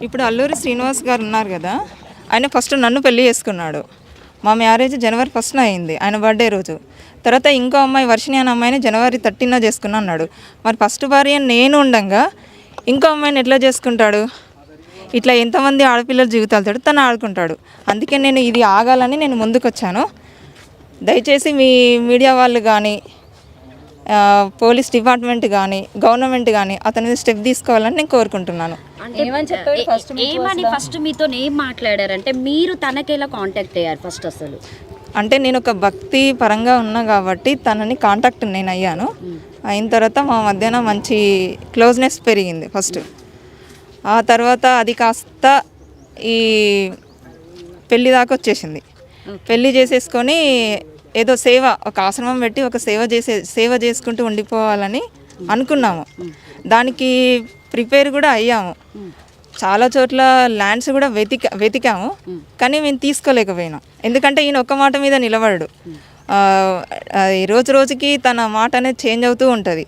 ఇప్పుడు అల్లూరి శ్రీనివాస్ గారు ఉన్నారు కదా, ఆయన ఫస్ట్ నన్ను పెళ్లి చేసుకున్నాడు. మా మ్యారేజ్ జనవరి 1న అయింది, ఆయన బర్త్డే రోజు. తర్వాత ఇంకో అమ్మాయి వర్షిణి అనే అమ్మాయిని జనవరి 13న చేసుకున్నా అన్నాడు. మరి ఫస్ట్ భార్య నేను ఉండగా ఇంకో అమ్మాయిని ఎట్లా చేసుకుంటాడు? ఇట్లా ఎంతమంది ఆడపిల్లల జీవితాలతో తను ఆడుకుంటాడు. అందుకే నేను ఇది ఆగాలని నేను ముందుకొచ్చాను. దయచేసి మీ మీడియా వాళ్ళు కానీ, పోలీస్ డిపార్ట్మెంట్ కానీ, గవర్నమెంట్ కానీ అతని మీద స్టెప్ తీసుకోవాలని నేను కోరుకుంటున్నాను. ఏమని ఫస్ట్ మీతో ఏం మాట్లాడారంటే మీరు తనకి ఎలా కాంటాక్ట్ అయ్యారు ఫస్ట్? అసలు అంటే నేను ఒక భక్తి పరంగా ఉన్నా కాబట్టి తనని కాంటాక్ట్ నేను అయ్యాను. అయిన తర్వాత మా మధ్యన మంచి క్లోజ్నెస్ పెరిగింది ఫస్ట్. ఆ తర్వాత అది కాస్త ఈ పెళ్ళి దాకా వచ్చేసింది. పెళ్ళి చేసేసుకొని ఏదో సేవ, ఒక ఆశ్రమం పెట్టి ఒక సేవ చేసుకుంటూ ఉండిపోవాలని అనుకున్నాము. దానికి ప్రిపేర్ కూడా అయ్యాము. చాలా చోట్ల ల్యాండ్స్ కూడా వెతికాము, కానీ మేము తీసుకోలేకపోయినాం. ఎందుకంటే ఈయన ఒక్క మాట మీద నిలబడడు. రోజు రోజుకి తన మాట అనేది చేంజ్ అవుతూ ఉంటుంది.